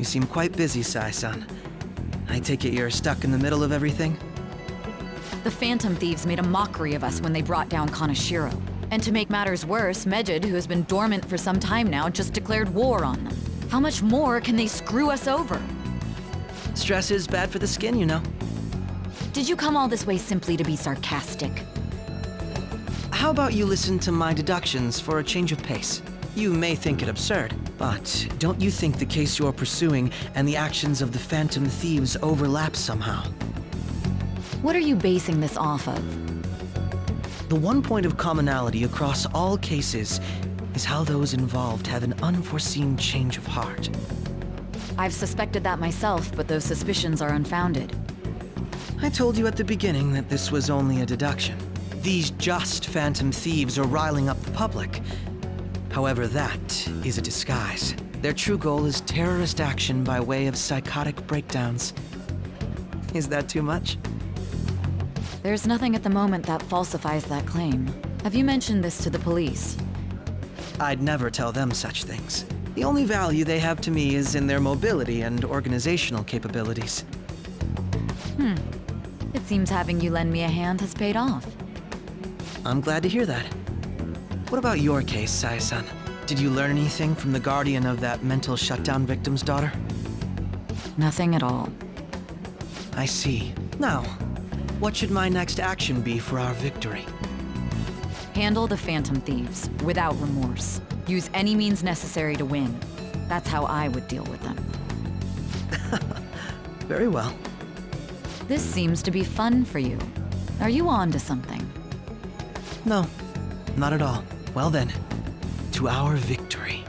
You seem quite busy, Sai-san. I take it you're stuck in the middle of everything? The Phantom Thieves made a mockery of us when they brought down Kaneshiro. And to make matters worse, Mejid, who has been dormant for some time now, just declared war on them. How much more can they screw us over? Stress is bad for the skin, you know. Did you come all this way simply to be sarcastic? How about you listen to my deductions for a change of pace? You may think it absurd, but don't you think the case you're pursuing and the actions of the Phantom Thieves overlap somehow? What are you basing this off of? The one point of commonality across all cases is how those involved have an unforeseen change of heart. I've suspected that myself, but those suspicions are unfounded. I told you at the beginning that this was only a deduction. These just Phantom Thieves are riling up the public. However, that is a disguise. Their true goal is terrorist action by way of psychotic breakdowns. Is that too much? There's nothing at the moment that falsifies that claim. Have you mentioned this to the police? I'd never tell them such things. The only value they have to me is in their mobility and organizational capabilities. It seems having you lend me a hand has paid off. I'm glad to hear that. What about your case, Sai-san? Did you learn anything from the guardian of that mental shutdown victim's daughter? Nothing at all. I see. Now, what should my next action be for our victory? Handle the Phantom Thieves, without remorse. Use any means necessary to win. That's how I would deal with them. Very well. This seems to be fun for you. Are you on to something? No, not at all. Well then, to our victory.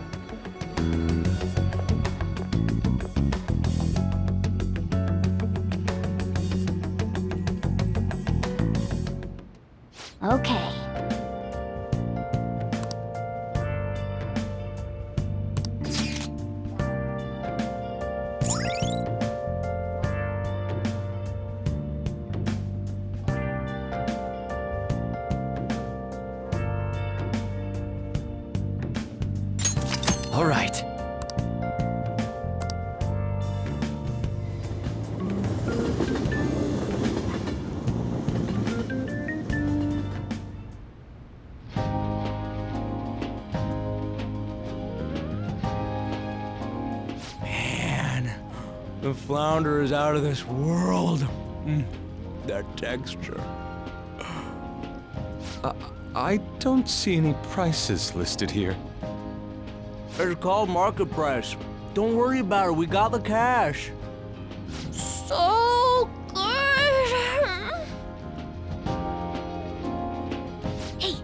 Okay. All right. Man, the flounder is out of this world. That texture. I don't see any prices listed here. It's called market price. Don't worry about it, we got the cash. So good! Hey,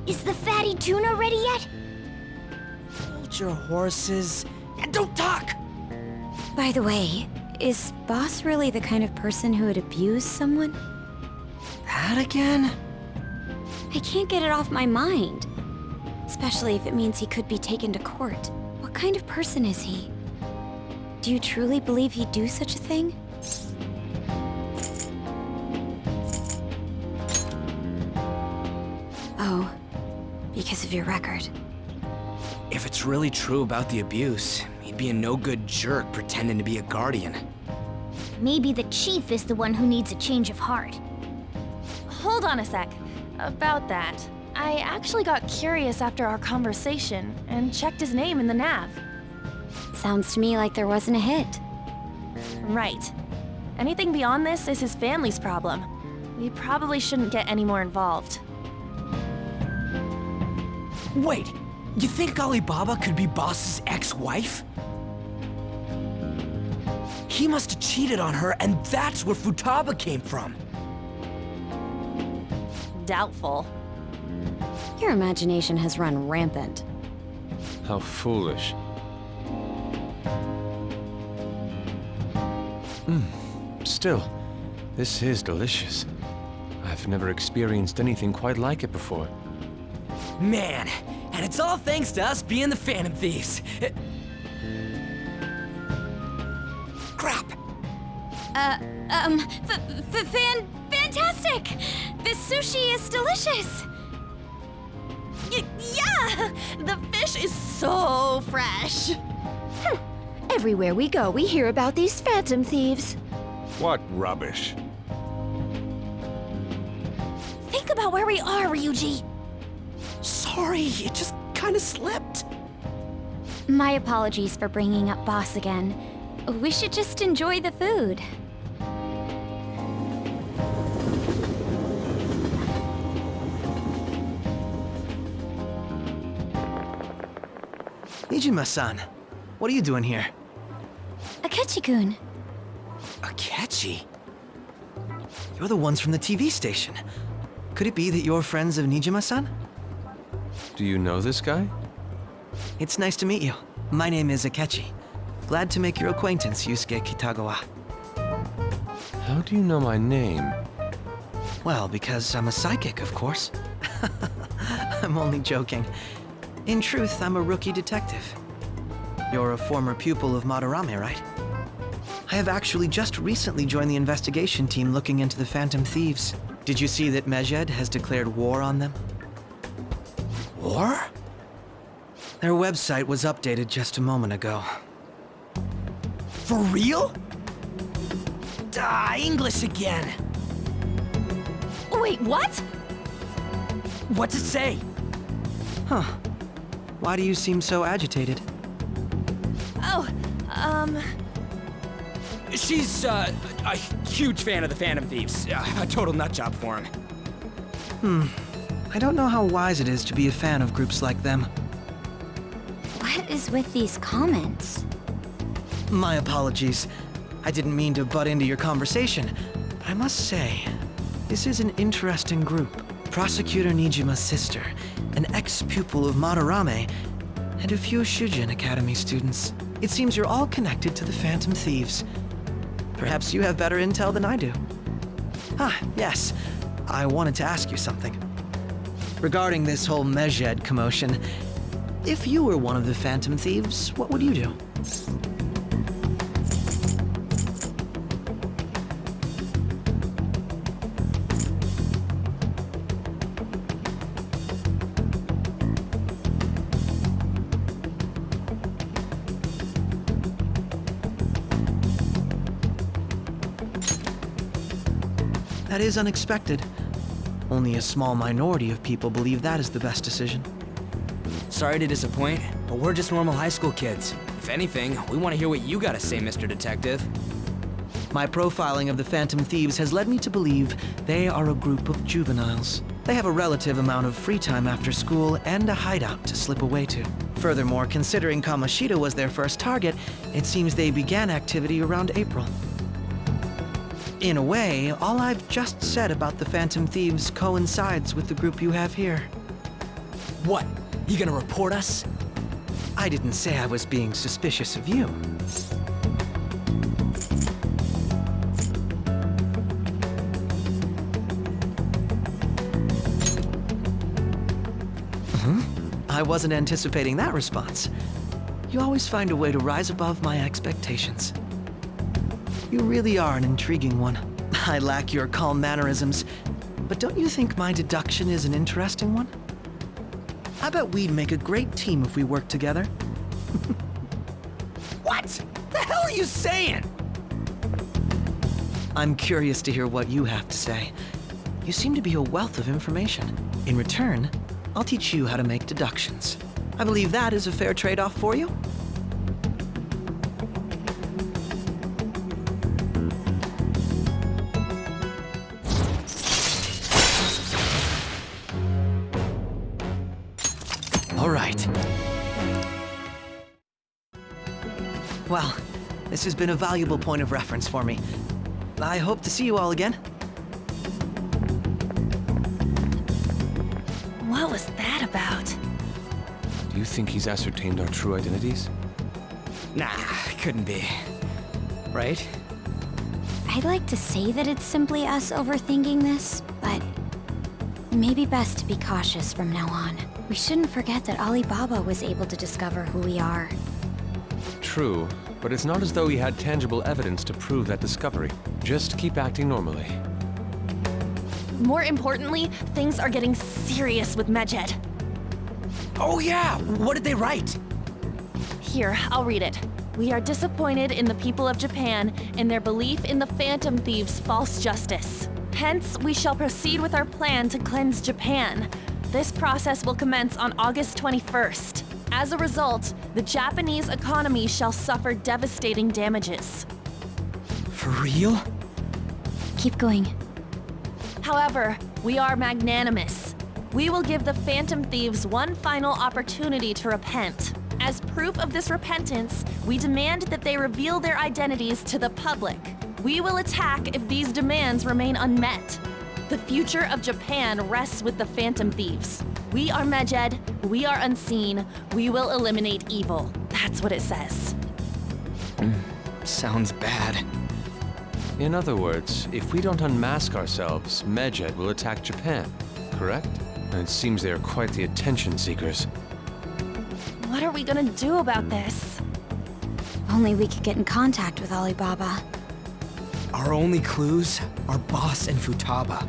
is the fatty tuna ready yet? Hold your horses and don't talk! By the way, is Boss really the kind of person who would abuse someone? That again? I can't get it off my mind. Especially if it means he could be taken to court. What kind of person is he? Do you truly believe he'd do such a thing? Oh, because of your record. If it's really true about the abuse, he'd be a no-good jerk pretending to be a guardian. Maybe the chief is the one who needs a change of heart. Hold on a sec. About that, I actually got curious after our conversation and checked his name in the nav. Sounds to me like there wasn't a hit. Right. Anything beyond this is his family's problem. We probably shouldn't get any more involved. Wait, you think Alibaba could be Boss's ex-wife? He must have cheated on her, and that's where Futaba came from. Doubtful. Your imagination has run rampant. How foolish. Still, this is delicious. I've never experienced anything quite like it before. Man, and it's all thanks to us being the Phantom Thieves. Crap! Fantastic! This sushi is delicious! Yeah! The fish is so fresh! Everywhere we go, we hear about these phantom thieves. What rubbish. Think about where we are, Ryuji. Sorry, it just kinda slipped. My apologies for bringing up boss again. We should just enjoy the food. Nijima-san, what are you doing here? Akechi-kun. Akechi? You're the ones from the TV station. Could it be that you're friends of Nijima-san? Do you know this guy? It's nice to meet you. My name is Akechi. Glad to make your acquaintance, Yusuke Kitagawa. How do you know my name? Well, because I'm a psychic, of course. I'm only joking. In truth, I'm a rookie detective. You're a former pupil of Madarame, right? I have actually just recently joined the investigation team looking into the Phantom Thieves. Did you see that Mejed has declared war on them? War? Their website was updated just a moment ago. For real? English again. Wait, what? What's it say? Huh. Why do you seem so agitated? Oh, She's, a huge fan of the Phantom Thieves. A total nutjob for him. I don't know how wise it is to be a fan of groups like them. What is with these comments? My apologies. I didn't mean to butt into your conversation, but I must say, this is an interesting group. Prosecutor Nijima's sister, an ex-pupil of Madarame, and a few Shujin Academy students. It seems you're all connected to the Phantom Thieves. Perhaps you have better intel than I do. Ah, yes. I wanted to ask you something. Regarding this whole Mejed commotion, if you were one of the Phantom Thieves, what would you do? That is unexpected. Only a small minority of people believe that is the best decision. Sorry to disappoint, but we're just normal high school kids. If anything, we want to hear what you gotta say, Mr. Detective. My profiling of the Phantom Thieves has led me to believe they are a group of juveniles. They have a relative amount of free time after school and a hideout to slip away to. Furthermore, considering Kamoshida was their first target, it seems they began activity around April. In a way, all I've just said about the Phantom Thieves coincides with the group you have here. What? You gonna report us? I didn't say I was being suspicious of you. I wasn't anticipating that response. You always find a way to rise above my expectations. You really are an intriguing one. I lack your calm mannerisms, but don't you think my deduction is an interesting one? I bet we'd make a great team if we worked together. What? The hell are you saying? I'm curious to hear what you have to say. You seem to be a wealth of information. In return, I'll teach you how to make deductions. I believe that is a fair trade-off for you. All right. Well, this has been a valuable point of reference for me. I hope to see you all again. what was that about? Do you think he's ascertained our true identities? Nah, couldn't be. Right? I'd like to say that it's simply us overthinking this, but maybe best to be cautious from now on. We shouldn't forget that Alibaba was able to discover who we are. True, but it's not as though he had tangible evidence to prove that discovery. Just keep acting normally. More importantly, things are getting serious with Mejed. Oh yeah, what did they write? Here, I'll read it. We are disappointed in the people of Japan in their belief in the Phantom Thieves' false justice. Hence, we shall proceed with our plan to cleanse Japan. This process will commence on August 21st. As a result, the Japanese economy shall suffer devastating damages. For real? Keep going. However, we are magnanimous. We will give the Phantom Thieves one final opportunity to repent. As proof of this repentance, we demand that they reveal their identities to the public. We will attack if these demands remain unmet. The future of Japan rests with the Phantom Thieves. We are Medjed, we are unseen, we will eliminate evil. That's what it says. Sounds bad. In other words, if we don't unmask ourselves, Medjed will attack Japan, correct? And it seems they are quite the attention seekers. What are we gonna do about this? If only we could get in contact with Alibaba. Our only clues are Boss and Futaba.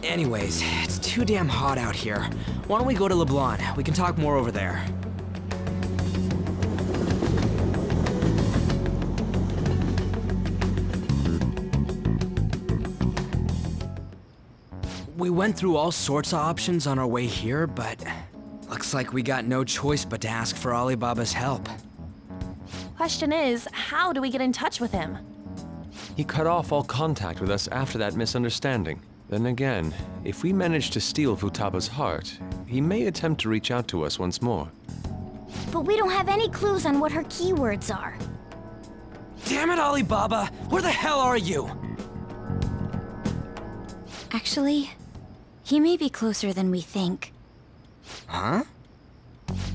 Anyways, it's too damn hot out here. Why don't we go to LeBlanc? We can talk more over there. We went through all sorts of options on our way here, but looks like we got no choice but to ask for Alibaba's help. Question is, how do we get in touch with him? He cut off all contact with us after that misunderstanding. Then again, if we manage to steal Futaba's heart, he may attempt to reach out to us once more. But we don't have any clues on what her keywords are. Damn it, Alibaba! Where the hell are you? Actually, he may be closer than we think. Huh?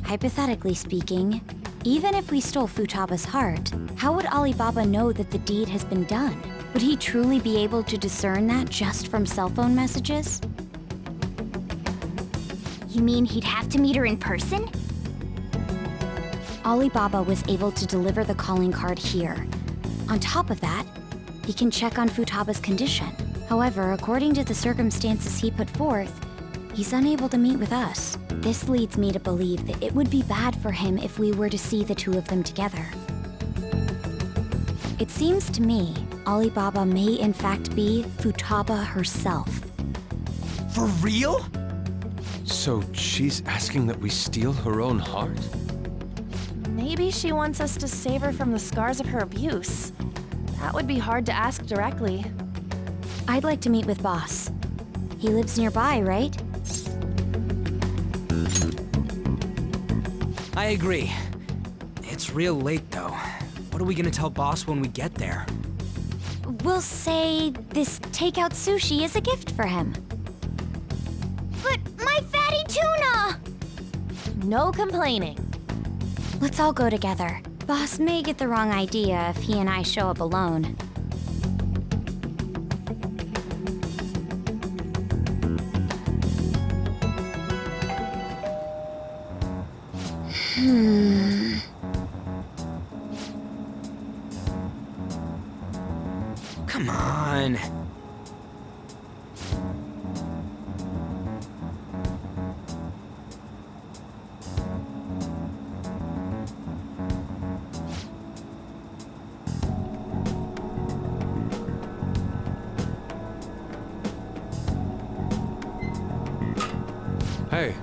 Hypothetically speaking, even if we stole Futaba's heart, how would Alibaba know that the deed has been done? Would he truly be able to discern that just from cell phone messages? You mean he'd have to meet her in person? Alibaba was able to deliver the calling card here. On top of that, he can check on Futaba's condition. However, according to the circumstances he put forth, he's unable to meet with us. This leads me to believe that it would be bad for him if we were to see the two of them together. It seems to me Alibaba may in fact be Futaba herself. For real? So she's asking that we steal her own heart? Maybe she wants us to save her from the scars of her abuse. That would be hard to ask directly. I'd like to meet with Boss. He lives nearby, right? I agree. It's real late, though. What are we gonna tell Boss when we get there? We'll say this takeout sushi is a gift for him. But my fatty tuna! No complaining. Let's all go together. Boss may get the wrong idea if he and I show up alone. Come on. Hey.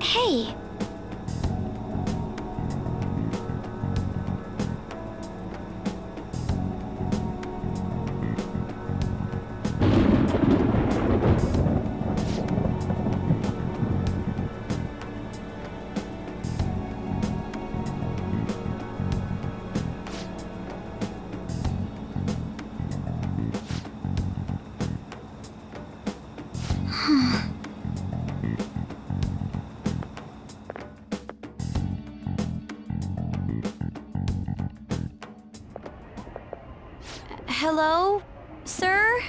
Hey! Hello, sir?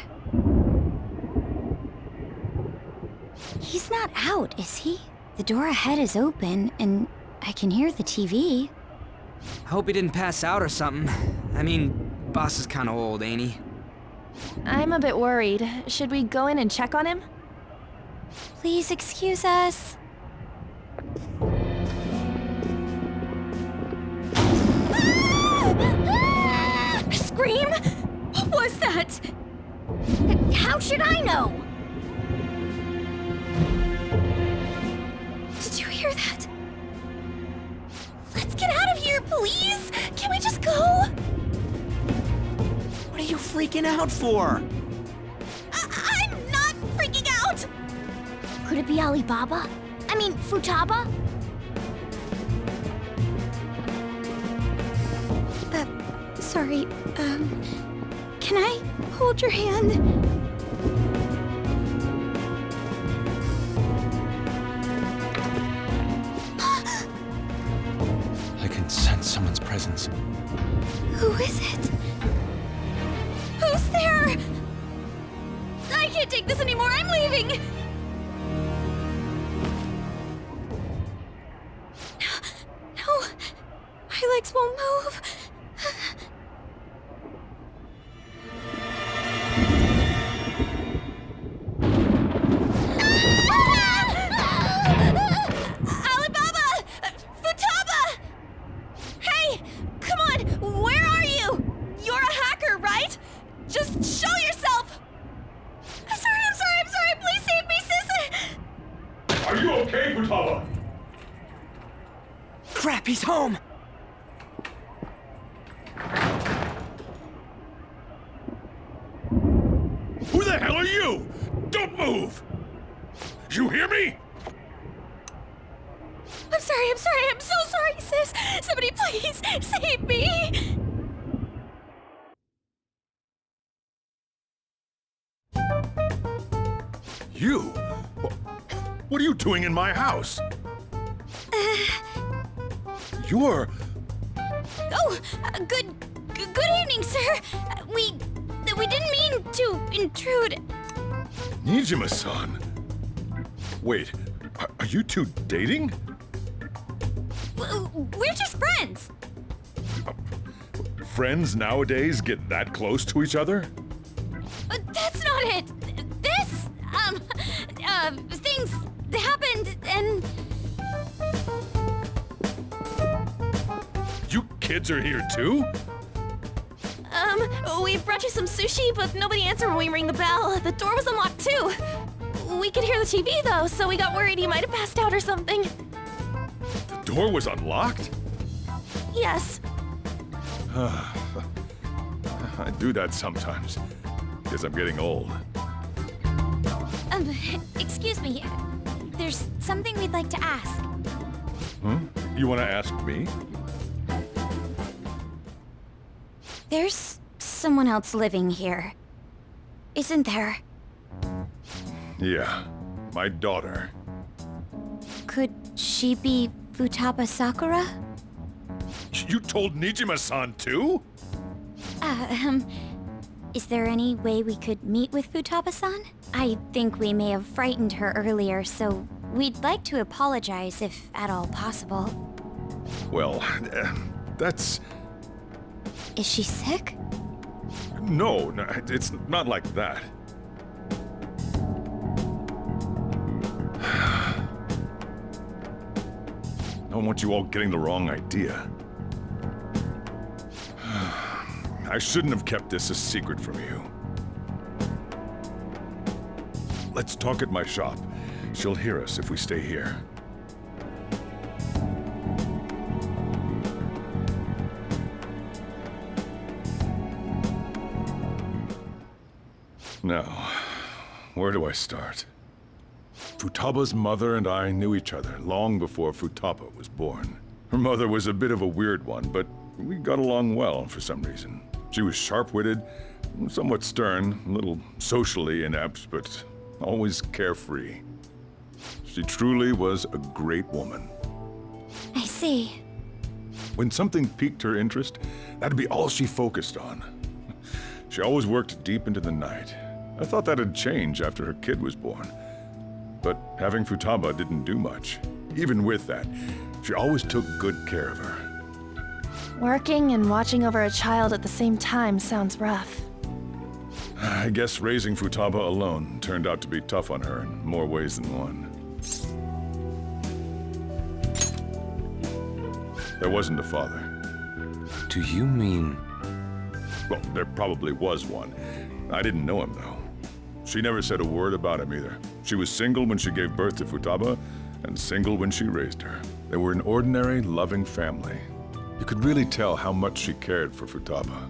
He's not out, is he? The door ahead is open, and I can hear the TV. I hope he didn't pass out or something. I mean, Boss is kinda old, ain't he? I'm a bit worried. Should we go in and check on him? Please excuse us. Scream? What was that? How should I know? Did you hear that? Let's get out of here, please! Can we just go? What are you freaking out for? I'm not freaking out! Could it be Alibaba? I mean, Futaba? Sorry, can I hold your hand? I can sense someone's presence. Who is it? Who's there? I can't take this anymore, I'm leaving! No, my legs won't move. Alibaba! Futaba! Hey! Come on! Where are you? You're a hacker, right? Just show yourself! I'm sorry! Please save me, sis! Are you okay, Futaba? Crap, he's home! Who the hell are you? Don't move! You hear me? I'm so sorry, sis! Somebody please save me! You? What are you doing in my house? You're... Oh, good evening, sir. We didn't mean to intrude. Nijima-san. Wait, are you two dating? We're just friends. Friends nowadays get that close to each other? That's not it. This, things happened and... You kids are here too? We brought you some sushi, but nobody answered when we rang the bell. The door was unlocked too. We could hear the TV though, so we got worried he might have passed out or something. The door was unlocked? Yes. I do that sometimes. Guess I'm getting old. Excuse me. There's something we'd like to ask. You want to ask me? There's someone else living here, isn't there? Yeah, my daughter. Could she be Futaba Sakura? You told Nijima-san too? Is there any way we could meet with Futaba-san? I think we may have frightened her earlier, so we'd like to apologize if at all possible. Well, that's... Is she sick? No, it's not like that. I don't want you all getting the wrong idea. I shouldn't have kept this a secret from you. Let's talk at my shop. She'll hear us if we stay here. Now, where do I start? Futaba's mother and I knew each other long before Futaba was born. Her mother was a bit of a weird one, but we got along well for some reason. She was sharp-witted, somewhat stern, a little socially inept, but always carefree. She truly was a great woman. I see. When something piqued her interest, that'd be all she focused on. She always worked deep into the night. I thought that'd change after her kid was born. But having Futaba didn't do much. Even with that, she always took good care of her. Working and watching over a child at the same time sounds rough. I guess raising Futaba alone turned out to be tough on her in more ways than one. There wasn't a father. Do you mean... Well, there probably was one. I didn't know him, though. She never said a word about him either. She was single when she gave birth to Futaba, and single when she raised her. They were an ordinary, loving family. You could really tell how much she cared for Futaba.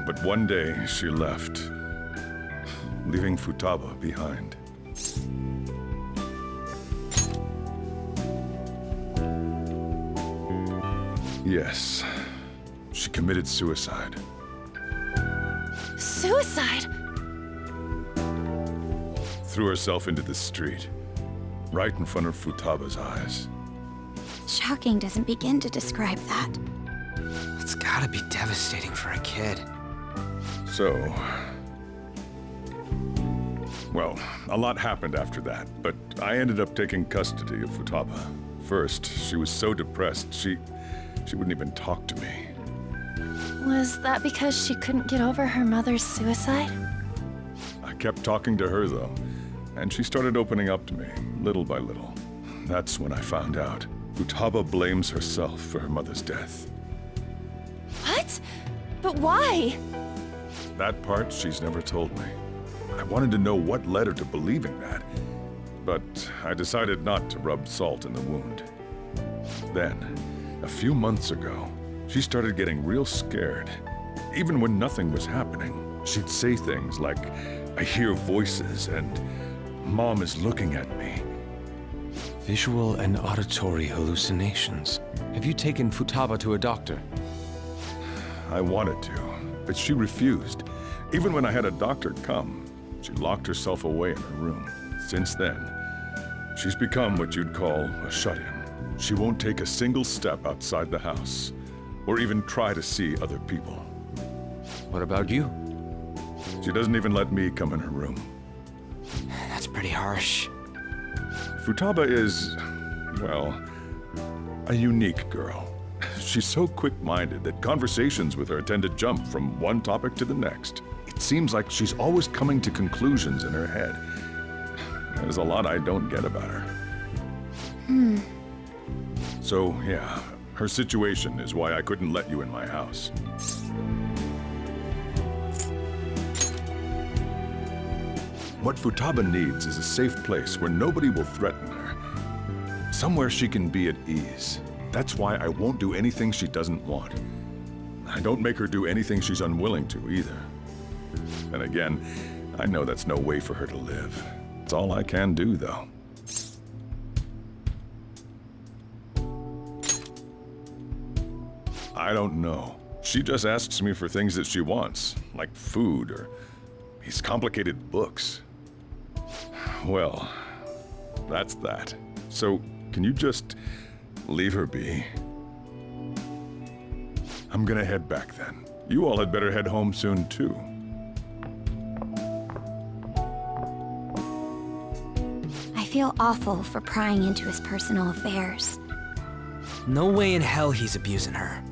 But one day, she left, leaving Futaba behind. Yes, she committed suicide. Suicide? Threw herself into the street, right in front of Futaba's eyes. Shocking doesn't begin to describe that. It's gotta be devastating for a kid. So... Well, a lot happened after that, but I ended up taking custody of Futaba. First, she was so depressed, she wouldn't even talk to me. Was that because she couldn't get over her mother's suicide? I kept talking to her, though, and she started opening up to me, little by little. That's when I found out. Futaba blames herself for her mother's death. What? But why? That part she's never told me. I wanted to know what led her to believing that, but I decided not to rub salt in the wound. Then, a few months ago, she started getting real scared. Even when nothing was happening, she'd say things like, "I hear voices," and "Mom is looking at me." Visual and auditory hallucinations. Have you taken Futaba to a doctor? I wanted to, but she refused. Even when I had a doctor come, she locked herself away in her room. Since then, she's become what you'd call a shut-in. She won't take a single step outside the house, or even try to see other people. What about you? She doesn't even let me come in her room. That's pretty harsh. Futaba is, well, a unique girl. She's so quick-minded that conversations with her tend to jump from one topic to the next. It seems like she's always coming to conclusions in her head. There's a lot I don't get about her. So, yeah, her situation is why I couldn't let you in my house. What Futaba needs is a safe place where nobody will threaten her. Somewhere she can be at ease. That's why I won't do anything she doesn't want. I don't make her do anything she's unwilling to, either. And again, I know that's no way for her to live. It's all I can do, though. I don't know. She just asks me for things that she wants, like food or these complicated books. Well, that's that. So, can you just leave her be? I'm gonna head back then. You all had better head home soon, too. I feel awful for prying into his personal affairs. No way in hell he's abusing her.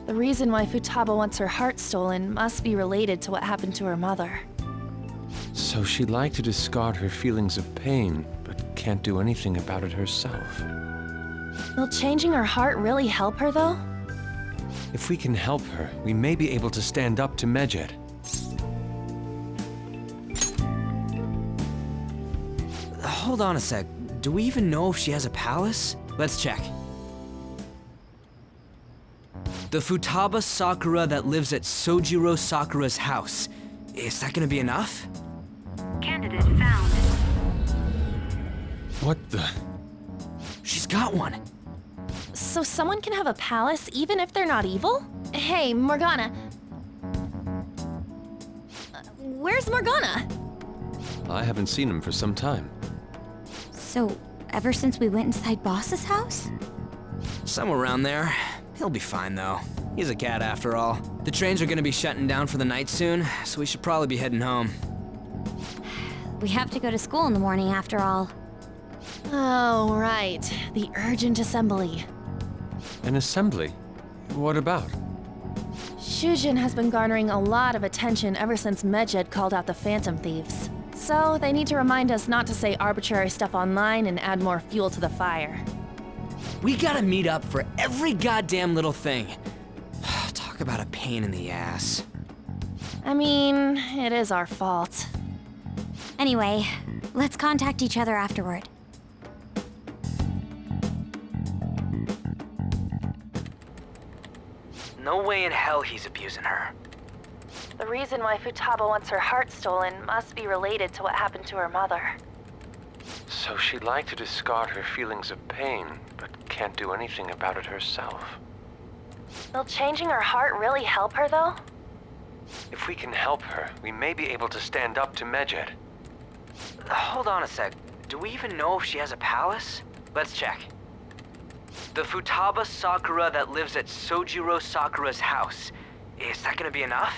The reason why Futaba wants her heart stolen must be related to what happened to her mother. So she'd like to discard her feelings of pain, but can't do anything about it herself. Will changing her heart really help her, though? If we can help her, we may be able to stand up to Medjed. Hold on a sec. Do we even know if she has a palace? Let's check. The Futaba Sakura that lives at Sojiro Sakura's house. Is that gonna be enough? Candidate found. What the? She's got one. So someone can have a palace even if they're not evil? Hey, Morgana. Where's Morgana? I haven't seen him for some time. So, ever since we went inside Boss's house? Somewhere around there. He'll be fine, though. He's a cat, after all. The trains are gonna be shutting down for the night soon, so we should probably be heading home. We have to go to school in the morning, after all. Oh, right. The urgent assembly. An assembly? What about? Shujin has been garnering a lot of attention ever since Medjed called out the Phantom Thieves. So they need to remind us not to say arbitrary stuff online and add more fuel to the fire. We gotta meet up for every goddamn little thing. Talk about a pain in the ass. I mean, it is our fault. Anyway, let's contact each other afterward. No way in hell he's abusing her. The reason why Futaba wants her heart stolen must be related to what happened to her mother. So she'd like to discard her feelings of pain, but can't do anything about it herself. Will changing her heart really help her, though? If we can help her, we may be able to stand up to Medjed. Hold on a sec. Do we even know if she has a palace? Let's check. The Futaba Sakura that lives at Sojiro Sakura's house. Is that gonna be enough?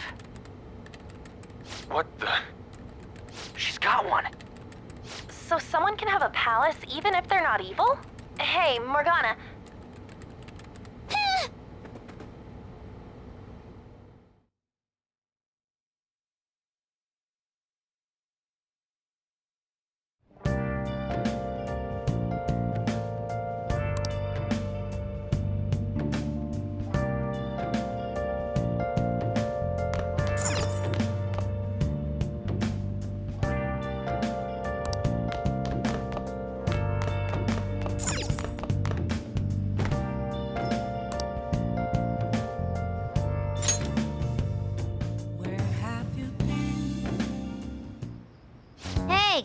What the? She's got one. So someone can have a palace even if they're not evil? Hey, Morgana. Hey!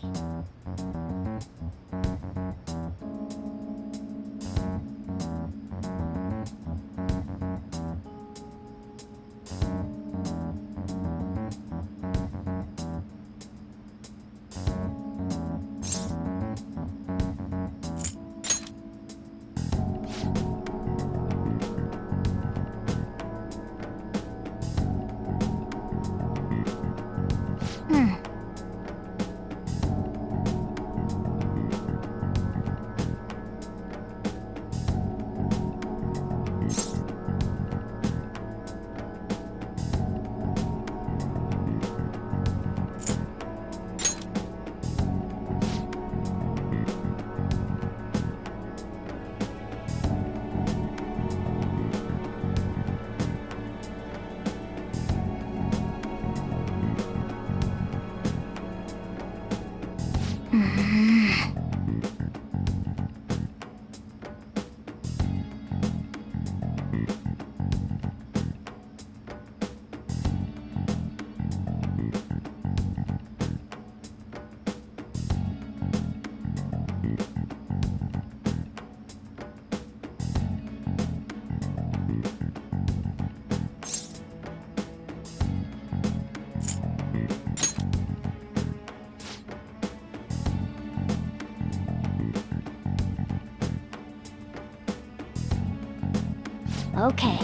Okay.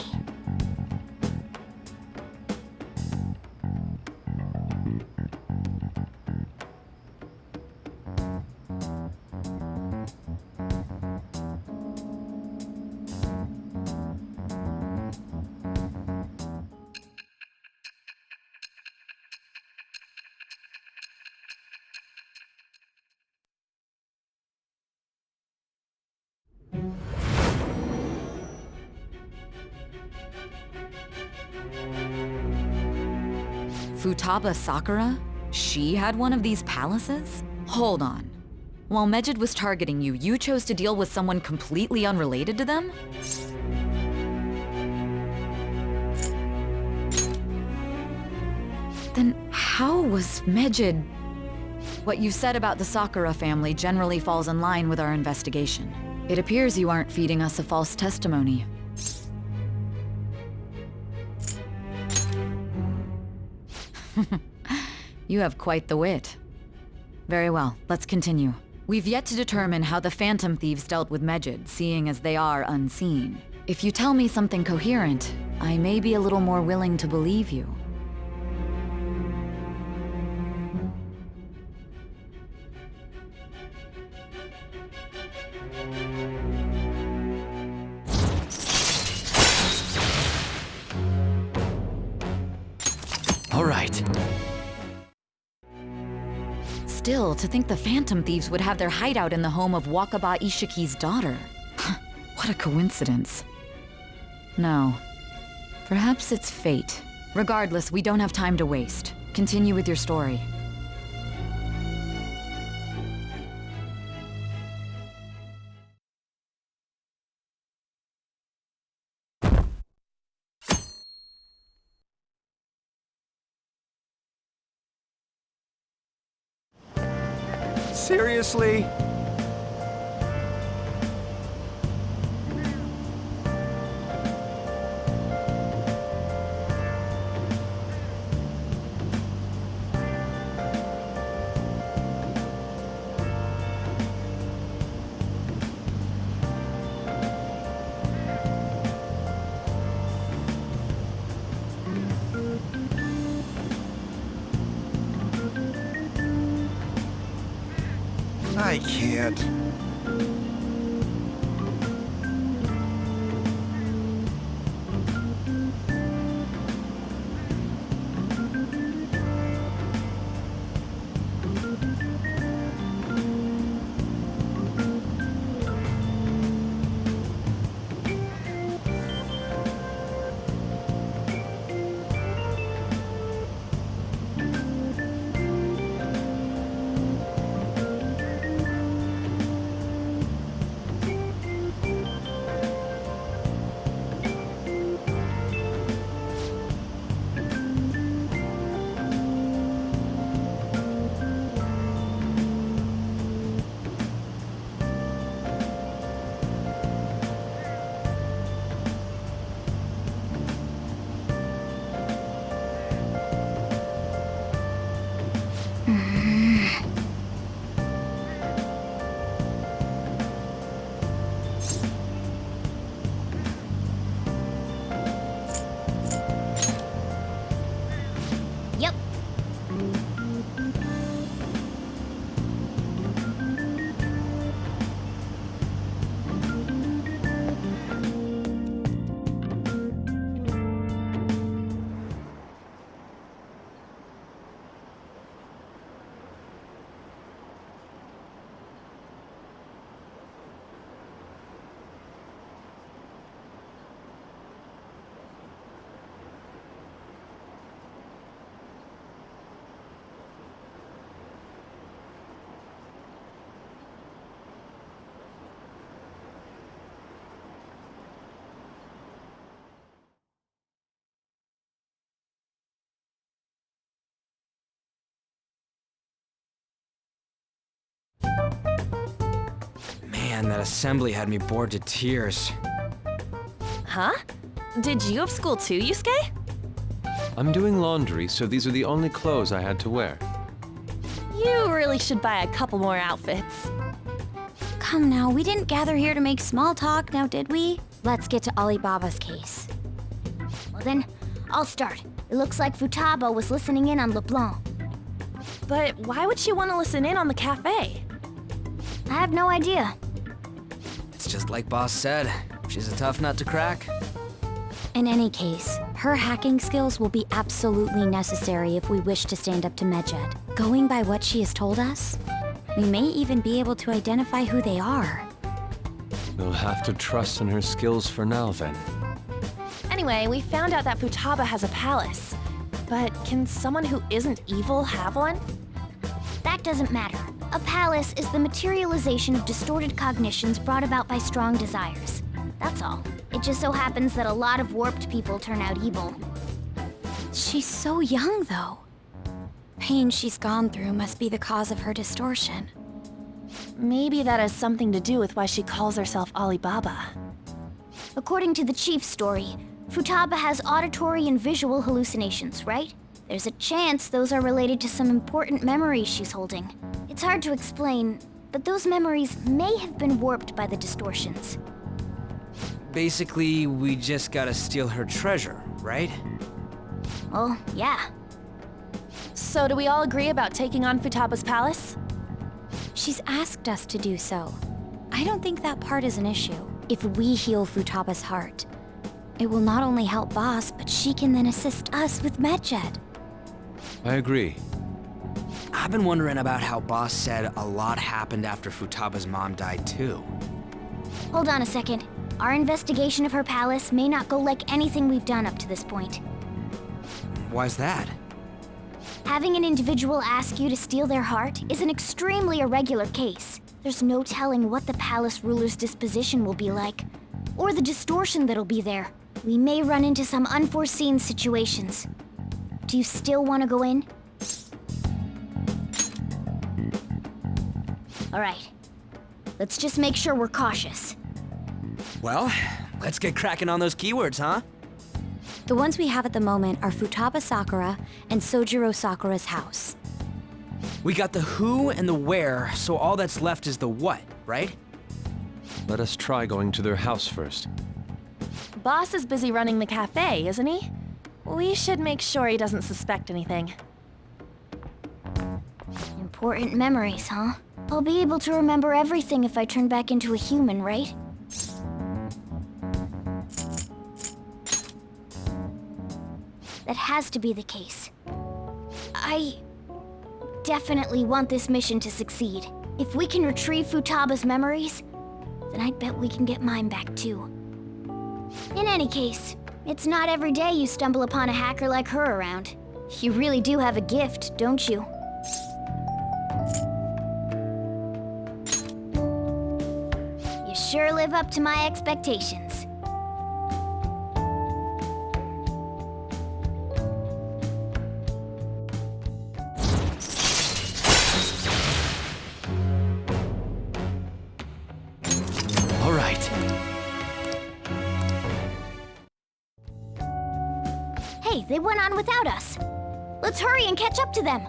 Futaba Sakura? She had one of these palaces? Hold on. While Medjed was targeting you, you chose to deal with someone completely unrelated to them? Then how was Medjed... What you said about the Sakura family generally falls in line with our investigation. It appears you aren't feeding us a false testimony. You have quite the wit. Very well, let's continue. We've yet to determine how the Phantom Thieves dealt with Medjed, seeing as they are unseen. If you tell me something coherent, I may be a little more willing to believe you. All right. Still, to think the Phantom Thieves would have their hideout in the home of Wakaba Ishiki's daughter. What a coincidence. No. Perhaps it's fate. Regardless, we don't have time to waste. Continue with your story. Seriously? I can't. Man, that assembly had me bored to tears. Huh? Did you have school too, Yusuke? I'm doing laundry, so these are the only clothes I had to wear. You really should buy a couple more outfits. Come now, we didn't gather here to make small talk, now did we? Let's get to Alibaba's case. Well then, I'll start. It looks like Futaba was listening in on LeBlanc. But why would she want to listen in on the cafe? I have no idea. It's just like Boss said, she's a tough nut to crack. In any case, her hacking skills will be absolutely necessary if we wish to stand up to Medjed. Going by what she has told us, we may even be able to identify who they are. We'll have to trust in her skills for now, then. Anyway, we found out that Futaba has a palace. But can someone who isn't evil have one? That doesn't matter. A palace is the materialization of distorted cognitions brought about by strong desires. That's all. It just so happens that a lot of warped people turn out evil. She's so young, though. Pain she's gone through must be the cause of her distortion. Maybe that has something to do with why she calls herself Alibaba. According to the chief's story, Futaba has auditory and visual hallucinations, right? There's a chance those are related to some important memories she's holding. It's hard to explain, but those memories may have been warped by the distortions. Basically, we just gotta steal her treasure, right? Well, yeah. So do we all agree about taking on Futaba's palace? She's asked us to do so. I don't think that part is an issue. If we heal Futaba's heart, it will not only help Boss, but she can then assist us with Medjed. I agree. I've been wondering about how Boss said a lot happened after Futaba's mom died too. Hold on a second. Our investigation of her palace may not go like anything we've done up to this point. Why's that? Having an individual ask you to steal their heart is an extremely irregular case. There's no telling what the palace ruler's disposition will be like, or the distortion that'll be there. We may run into some unforeseen situations. Do you still want to go in? All right. Let's just make sure we're cautious. Well, let's get cracking on those keywords, huh? The ones we have at the moment are Futaba Sakura and Sojiro Sakura's house. We got the who and the where, so all that's left is the what, right? Let us try going to their house first. Boss is busy running the cafe, isn't he? We should make sure he doesn't suspect anything. Important memories, huh? I'll be able to remember everything if I turn back into a human, right? That has to be the case. I definitely want this mission to succeed. If we can retrieve Futaba's memories, then I bet we can get mine back too. In any case, it's not every day you stumble upon a hacker like her around. You really do have a gift, don't you? You sure live up to my expectations. All right. Hey, they went on without us. Let's hurry and catch up to them.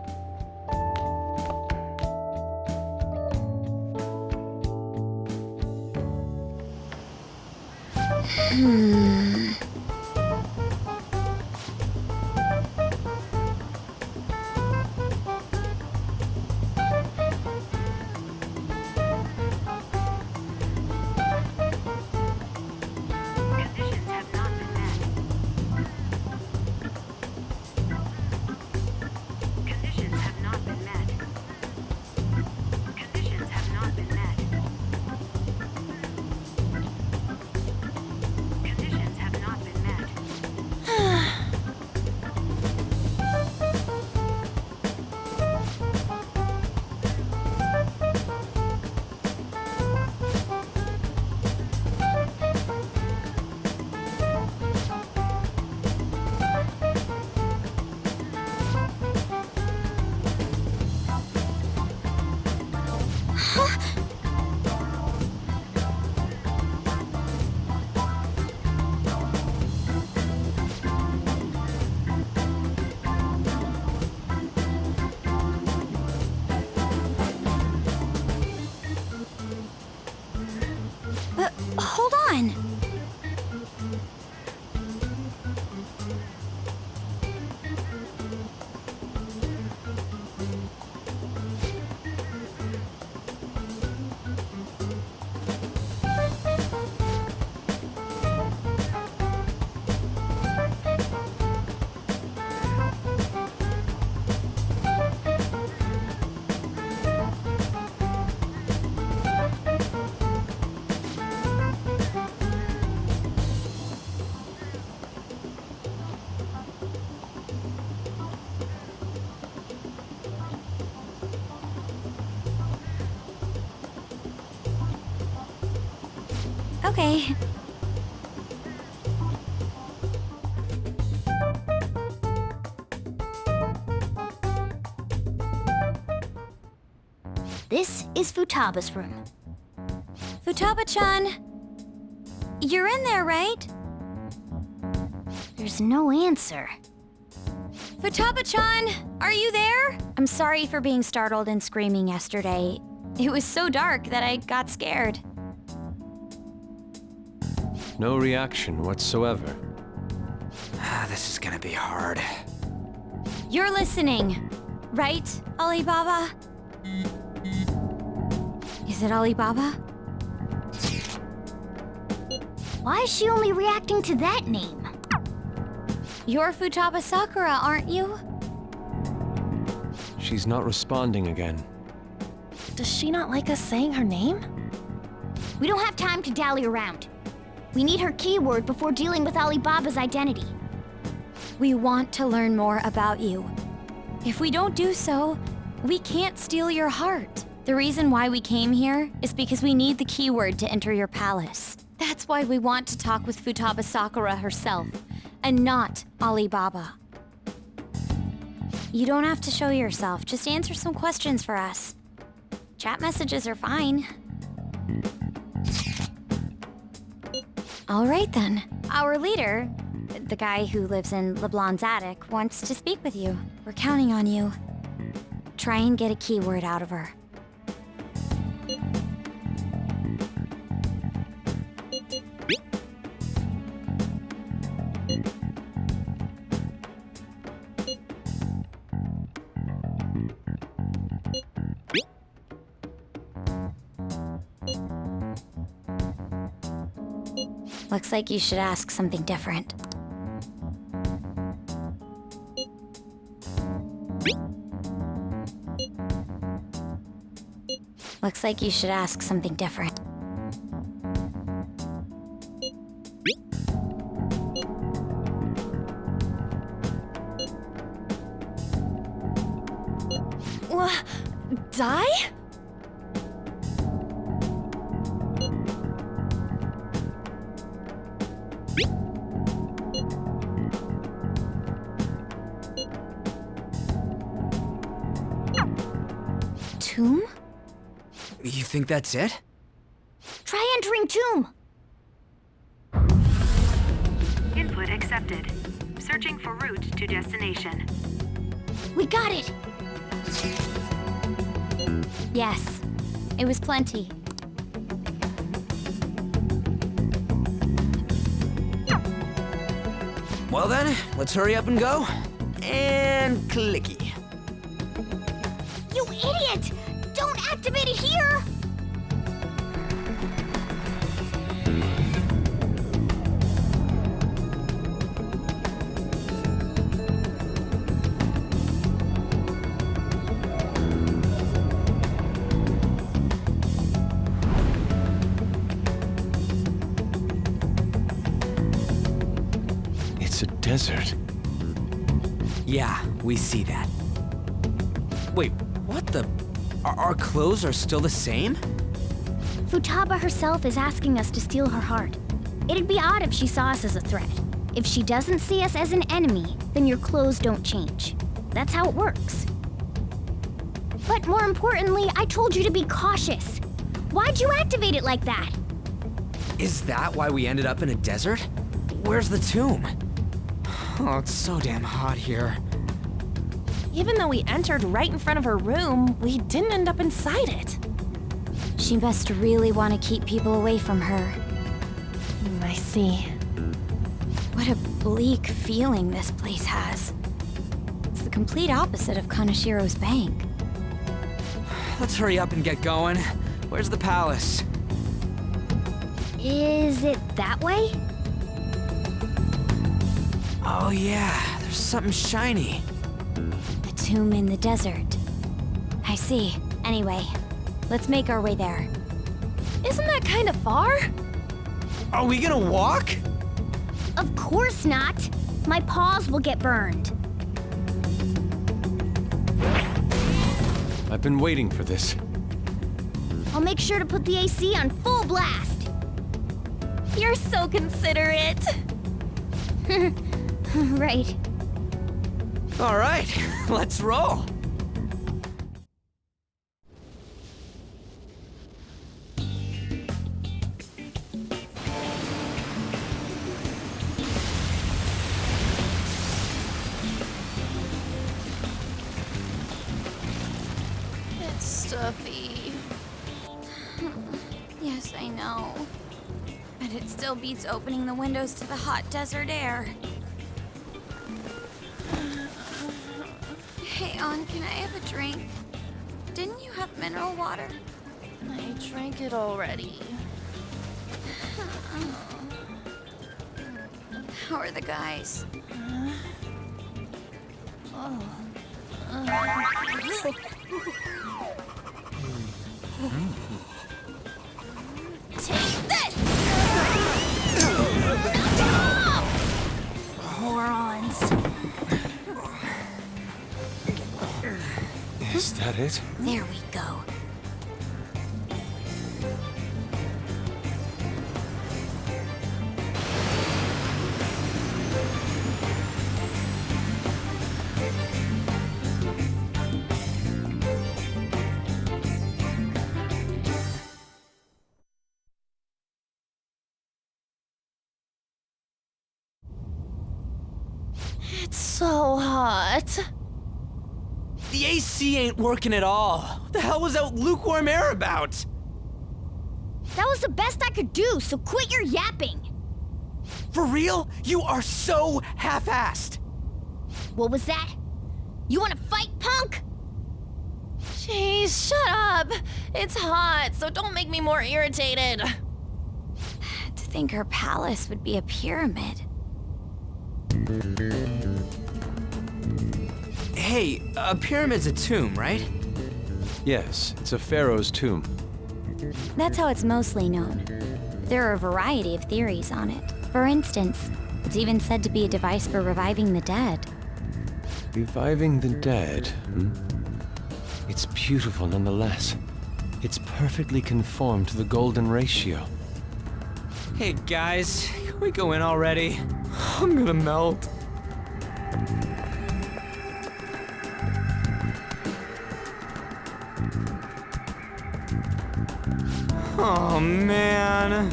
Conditions have not been met. Conditions have not been met. Conditions have not been met. Conditions have not been met. Hold on! Okay. This is Futaba's room. Futaba-chan! You're in there, right? There's no answer. Futaba-chan! Are you there? I'm sorry for being startled and screaming yesterday. It was so dark that I got scared. No reaction whatsoever. This is gonna be hard. You're listening, right, Alibaba? Is it Alibaba? Why is she only reacting to that name? You're Futaba Sakura, aren't you? She's not responding again. Does she not like us saying her name? We don't have time to dally around. We need her keyword before dealing with Alibaba's identity. We want to learn more about you. If we don't do so, we can't steal your heart. The reason why we came here is because we need the keyword to enter your palace. That's why we want to talk with Futaba Sakura herself, and not Alibaba. You don't have to show yourself, just answer some questions for us. Chat messages are fine. All right then. Our leader, the guy who lives in LeBlanc's attic, wants to speak with you. We're counting on you. Try and get a keyword out of her. Looks like you should ask something different. Looks like you should ask something different. Die? Tomb? You think that's it? Try entering Tomb! Input accepted. Searching for route to destination. We got it! Yes, it was plenty. Well then, let's hurry up and go. And clicky. You idiot! Don't activate it here! It's a desert. Yeah, we see that. Wait, what the? Our clothes are still the same? Futaba herself is asking us to steal her heart. It'd be odd if she saw us as a threat. If she doesn't see us as an enemy, then your clothes don't change. That's how it works. But more importantly, I told you to be cautious. Why'd you activate it like that? Is that why we ended up in a desert? Where's the tomb? Oh, it's so damn hot here. Even though we entered right in front of her room, we didn't end up inside it. She must really want to keep people away from her. I see. What a bleak feeling this place has. It's the complete opposite of Kanashiro's bank. Let's hurry up and get going. Where's the palace? Is it that way? Oh yeah, there's something shiny. The tomb in the desert. I see. Anyway, let's make our way there. Isn't that kind of far? Are we gonna walk? Of course not. My paws will get burned. I've been waiting for this. I'll make sure to put the AC on full blast. You're so considerate. Right. All right, let's roll. It's stuffy. Yes, I know. But it still beats opening the windows to the hot desert air. Hey, On, can I have a drink? Didn't you have mineral water? I drank it already. How are the guys? Take this! Morons. Is that it? There we go. It's so hot. The AC ain't working at all. What the hell was that lukewarm air about? That was the best I could do, so quit your yapping. For real? You are so half-assed. What was that? You wanna fight, punk? Jeez, shut up. It's hot, so don't make me more irritated. To think her palace would be a pyramid. Hey, a pyramid's a tomb, right? Yes, it's a pharaoh's tomb. That's how it's mostly known. There are a variety of theories on it. For instance, it's even said to be a device for reviving the dead. Reviving the dead, hmm? It's beautiful nonetheless. It's perfectly conformed to the golden ratio. Hey guys, can we go in already? I'm gonna melt. Oh man.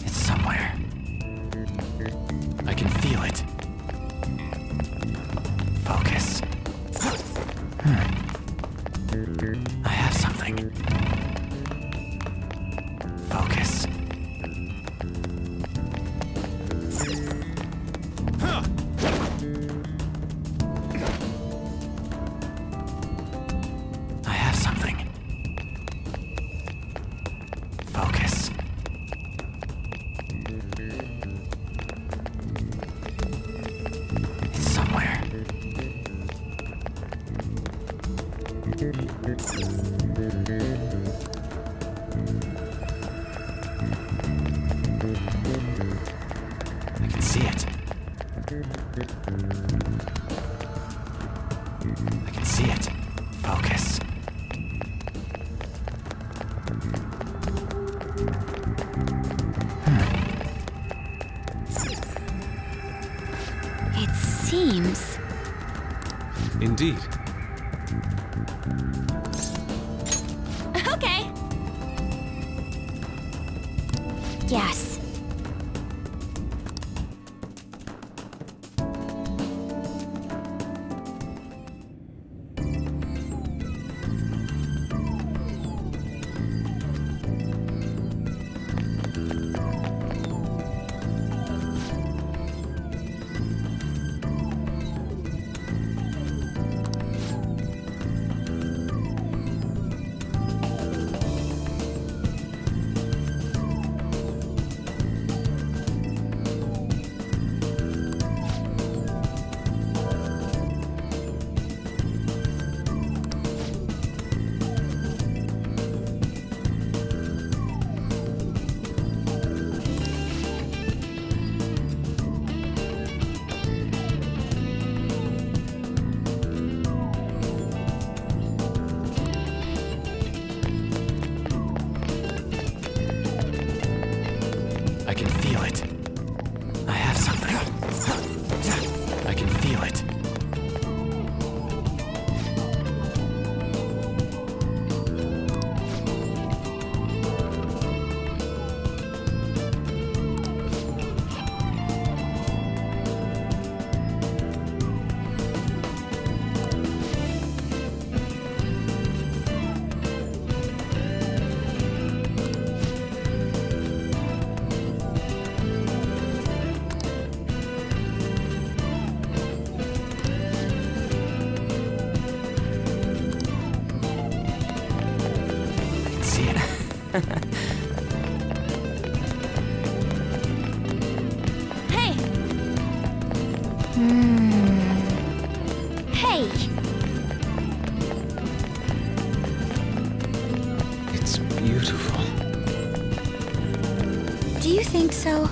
It's somewhere. I can feel it. Focus. I have something. Focus. I have something. Focus. It's somewhere. I can see it. I can see it. Focus. It seems... Indeed. Okay. Yes. Hey! Hey! It's beautiful. Do you think so?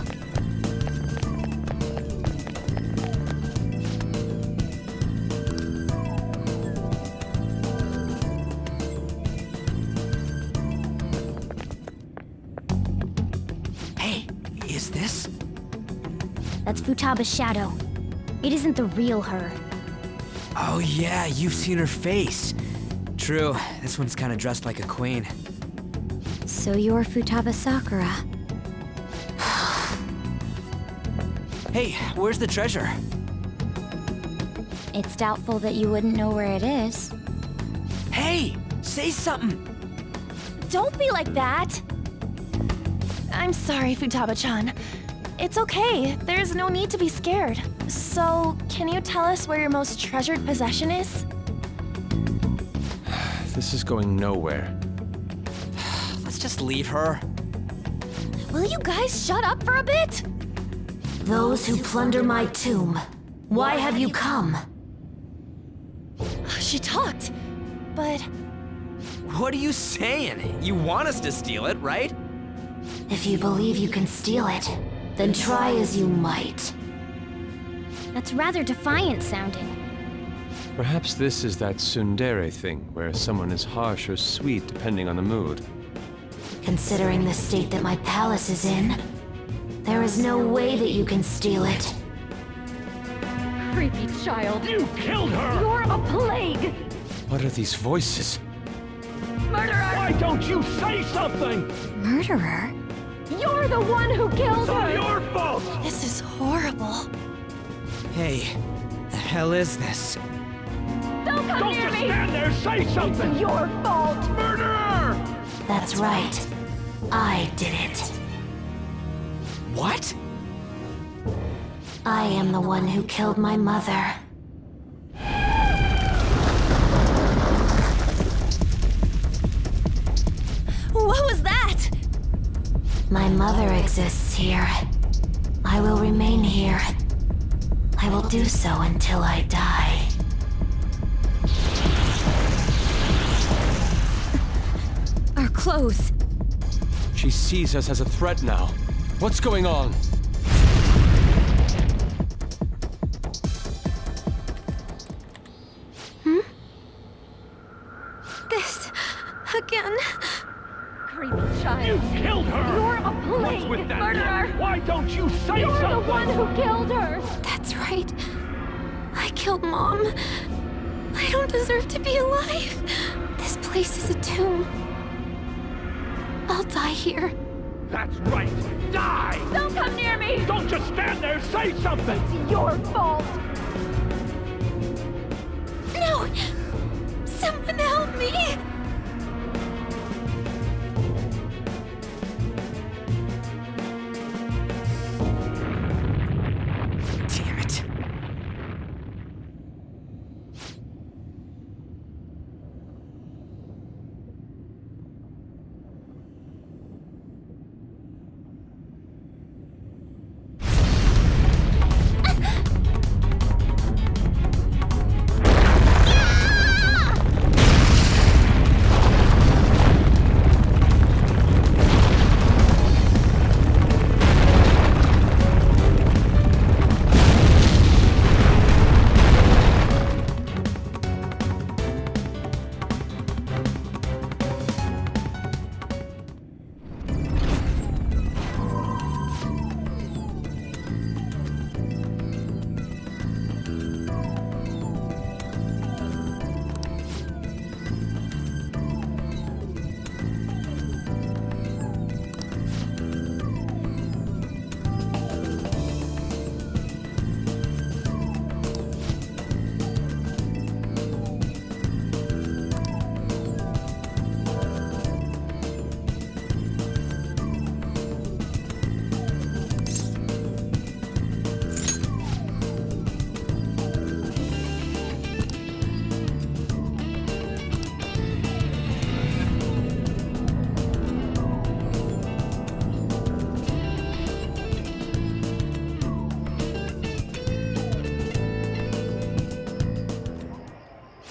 Hey, is this? That's Futaba's shadow. It isn't the real her. Oh yeah, you've seen her face. True, this one's kinda dressed like a queen. So you're Futaba Sakura. Hey, where's the treasure? It's doubtful that you wouldn't know where it is. Hey, say something! Don't be like that! I'm sorry, Futaba-chan. It's okay. There's no need to be scared. So, can you tell us where your most treasured possession is? This is going nowhere. Let's just leave her. Will you guys shut up for a bit? Those who plunder my tomb, why have you come? She talked, but What are you saying? You want us to steal it, right? If you believe you can steal it, then try as you might. That's rather defiant sounding. Perhaps this is that tsundere thing, where someone is harsh or sweet depending on the mood. Considering the state that my palace is in, there is no way that you can steal it. Creepy child. You killed her! You're a plague! What are these voices? Murderer! Why don't you say something? Murderer? You're the one who killed It's all her! your fault! this is horrible. Hey, the hell is this? Don't come Don't near just me! stand there, say something! It's your fault! Murderer! That's right. I did it. What? I am the one who killed my mother. What was that? My mother exists here. I will remain here. I will do so until I die. Our clothes. She sees us as a threat now. What's going on? This again. Creepy child. You killed her! You're a plague, What's with that murderer! look? Why don't you say You're something? the one who killed her! That's right. I killed Mom. I don't deserve to be alive. This place is a tomb. I'll die here. That's right! Die! Don't come near me! Don't just stand there, say something! It's your fault! No! Someone help me! Damn it.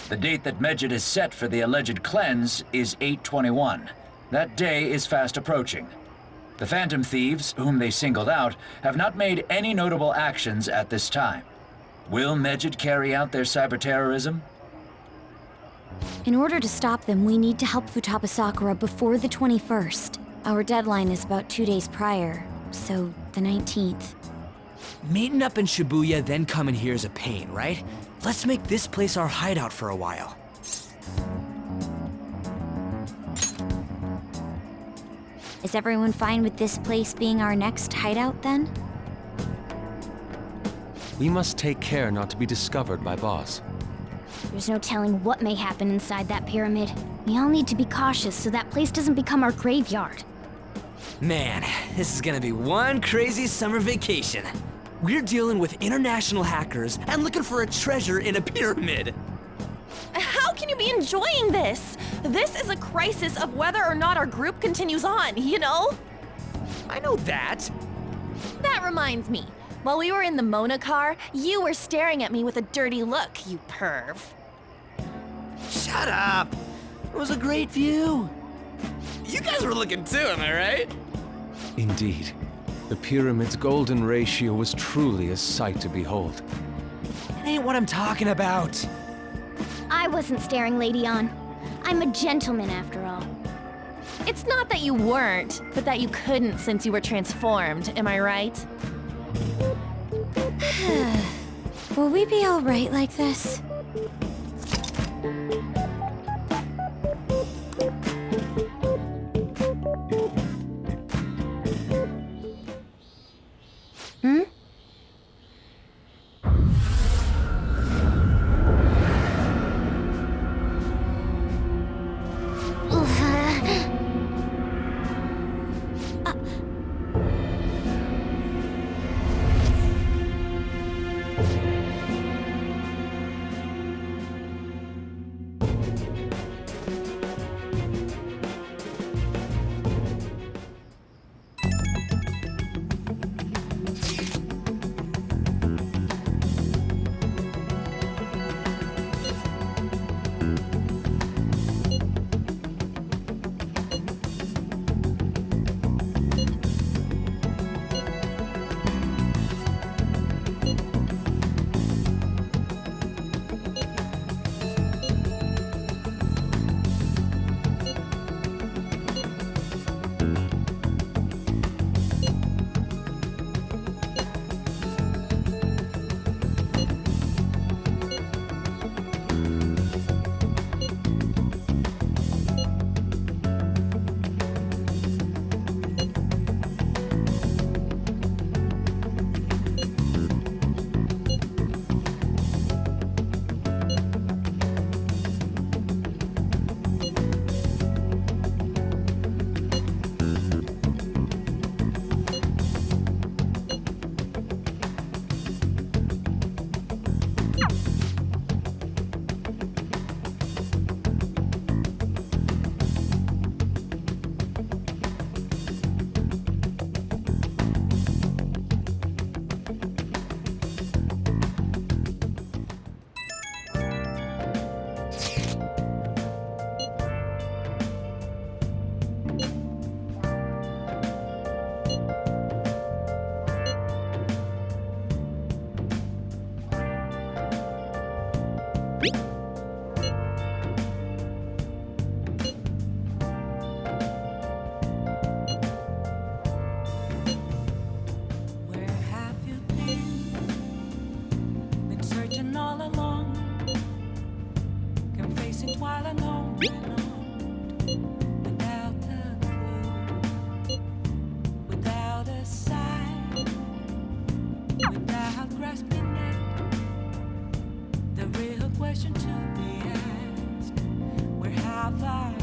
The date that Medjed is set for the alleged cleanse is 8/21. That day is fast approaching. The Phantom Thieves, whom they singled out, have not made any notable actions at this time. Will Medjed carry out their cyber-terrorism? In order to stop them, we need to help Futaba Sakura before the 21st. Our deadline is about 2 days prior, so the 19th. Meeting up in Shibuya, then coming here is a pain, right? Let's make this place our hideout for a while. Is everyone fine with this place being our next hideout, then? We must take care not to be discovered by Boss. There's no telling what may happen inside that pyramid. We all need to be cautious so that place doesn't become our graveyard. Man, this is gonna be one crazy summer vacation. We're dealing with international hackers and looking for a treasure in a pyramid. How can you be enjoying this? This is a crisis of whether or not our group continues on, you know? I know that. That reminds me. While we were in the Mona car, you were staring at me with a dirty look, you perv. Shut up! It was a great view. You guys were looking too, am I right? Indeed. The pyramid's golden ratio was truly a sight to behold. That ain't what I'm talking about. I wasn't staring, Lady On. I'm a gentleman after all. It's not that you weren't, but that you couldn't since you were transformed, am I right? Will we be all right like this? question to be asked. Where have I